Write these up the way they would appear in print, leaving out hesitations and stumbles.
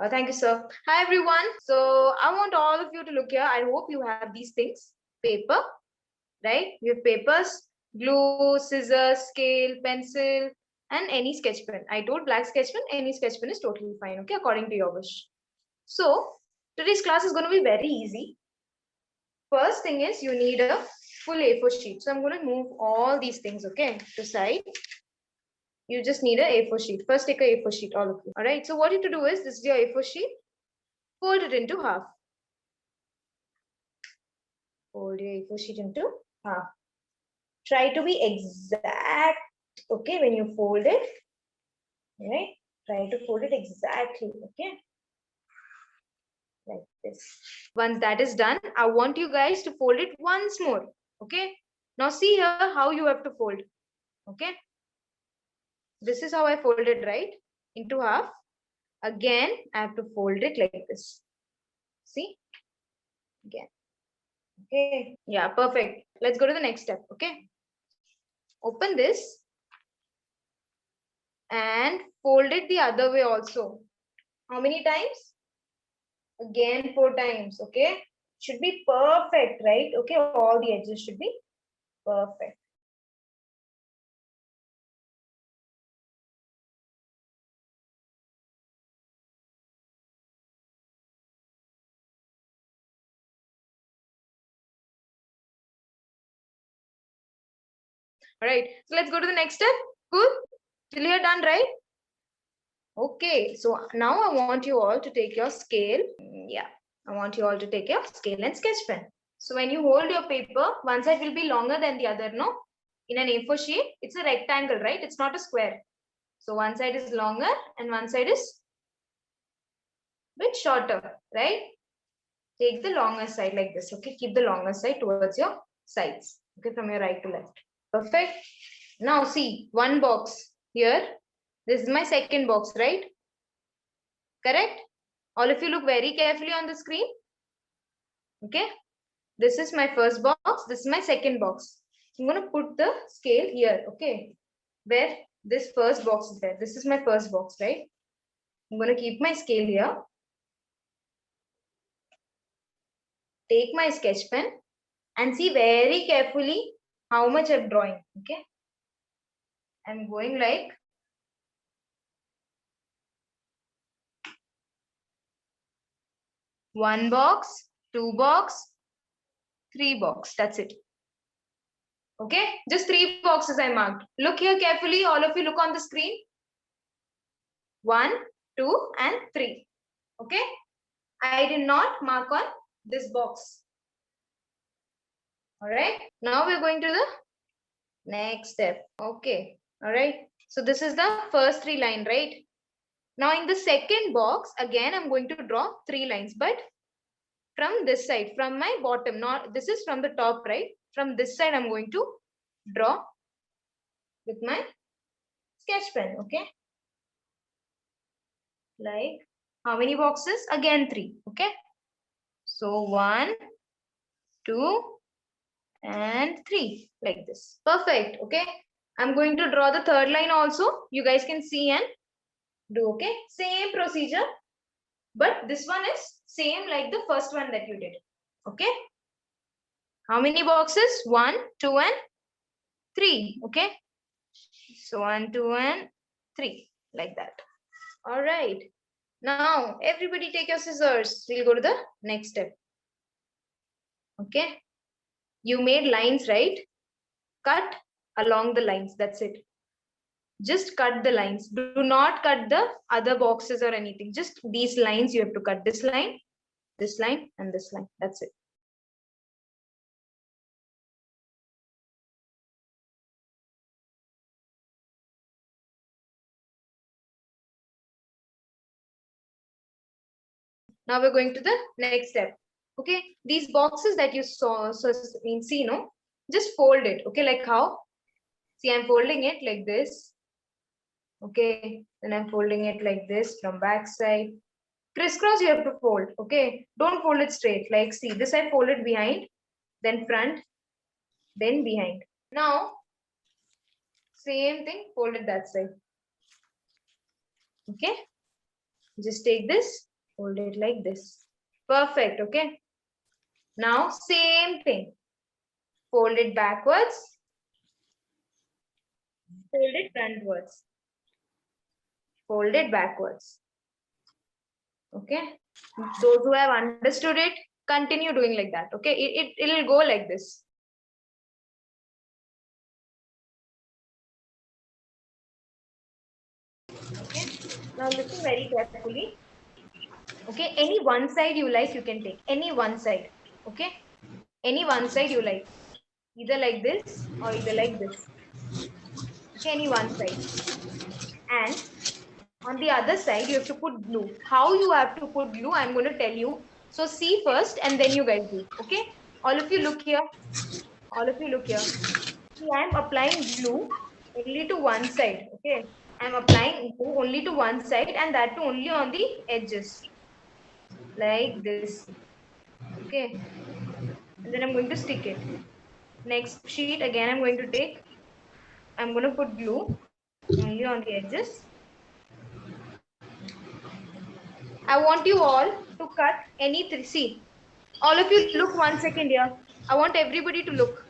Thank you, sir. Hi, everyone. So I want all of you to look here. I hope you have these things. Paper, right? You have papers, glue, scissors, scale, pencil, and any sketch pen. I told black sketch pen, any sketch pen is totally fine, okay, according to your wish. So today's class is going to be very easy. First thing is you need a full A4 sheet. So I'm going to move all these things, okay, to side. You just need a A4 sheet. First take a A4 sheet, all of you. All right. So what you have to do is, this is your A4 sheet. Fold it into half. Fold your A4 sheet into half. Try to be exact, okay, when you fold it. All right. Try to fold it exactly, okay. Like this. Once that is done, I want you guys to fold it once more, okay. Now see here how you have to fold, okay. This is how I folded, right, into half. Again, I have to fold it like this. See? Again. Okay. Yeah, perfect. Let's go to the next step, okay. Open this and fold it the other way also. How many times? Again, 4 times, okay. Should be perfect, right? Okay, all the edges should be perfect. All right, so let's go to the next step. Cool? Till you're done, right? Okay, so now I want you all to take your scale. Yeah, I want you all to take your scale and sketch pen. So when you hold your paper, one side will be longer than the other, no? In an A4 sheet, it's a rectangle, right? It's not a square. So one side is longer and one side is bit shorter, right? Take the longer side like this, okay? Keep the longer side towards your sides, okay? From your right to left. Perfect. Now see, one box here. This is my second box, right? Correct? All of you look very carefully on the screen. Okay. This is my first box. This is my second box. I'm going to put the scale here, okay? Where this first box is there. This is my first box, right? I'm going to keep my scale here. Take my sketch pen and see very carefully how much I'm drawing, okay? I'm going like one box, two box, three box. That's it. Okay, just 3 boxes I marked. Look here carefully. All of you look on the screen. 1, 2, and 3. Okay, I did not mark on this box. All right, now we're going to the next step. Okay, all right. So this is the first 3 line, right? Now in the second box, again, I'm going to draw 3 lines, but from this side, from my bottom, not this is from the top, right? From this side, I'm going to draw with my sketch pen, okay? Like how many boxes? Again 3, okay? So 1, 2, and 3, like this. Perfect, okay? I'm going to draw the third line also. You guys can see and do, okay? Same procedure, but this one is same like the first one that you did, okay? How many boxes? 1, 2, and 3, okay? So 1, 2, and 3, like that. All right. Now, everybody take your scissors. We'll go to the next step. Okay. You made lines, right? Cut along the lines. That's it. Just cut the lines. Do not cut the other boxes or anything. Just these lines you have to cut. This line, and this line. That's it. Now we're going to the next step. Okay. These boxes that you saw, see, no? Just fold it. Okay. Like how? See, I'm folding it like this. Okay. Then I'm folding it like this from back side. Crisscross you have to fold, okay? Don't fold it straight. Like, see, this I folded behind, then front, then behind. Now, same thing, fold it that side. Okay? Just take this Fold it like this. Perfect. Okay. Now same thing. Fold it backwards. Fold it frontwards. Fold it backwards. Okay. Those who have understood it, continue doing like that. Okay. It'll go like this. Okay. Now listen very carefully. Okay. Any one side you like, you can take. Any one side. Okay. Any one side you like. Either like this or either like this. Okay. Any one side. And on the other side, you have to put glue. How you have to put glue, I'm going to tell you. So see first and then you guys do. Okay. All of you look here. All of you look here. See, I'm applying glue only to one side. Okay. I'm applying glue only to one side and that too only on the edges. Like this. Okay. And then I'm going to stick it. Next sheet again I'm going to take. I'm going to put glue only on the edges. I want you all to cut any three. See, all of you look 1 second here. I want everybody to look.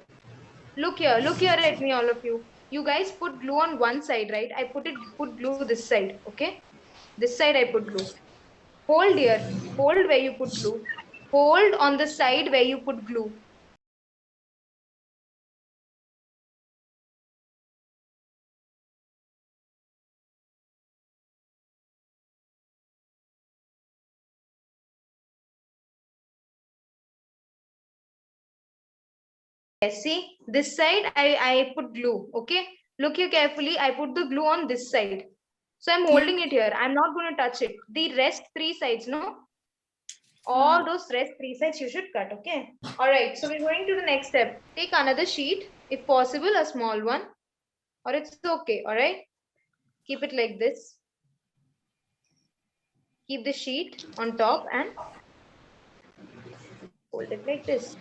Look here at me, all of you. You guys put glue on one side, right? I put glue this side, okay? This side I put glue. Hold here. Hold where you put glue. Hold on the side where you put glue. Yes, see, this side I put glue, okay? Look here carefully. I put the glue on this side. So I'm holding it here. I'm not going to touch it. The rest three sides, no? All those rest three sides you should cut, okay? All right, so we're going to the next step. Take another sheet, if possible, a small one, or it's okay, all right? Keep it like this. Keep the sheet on top and hold it like this.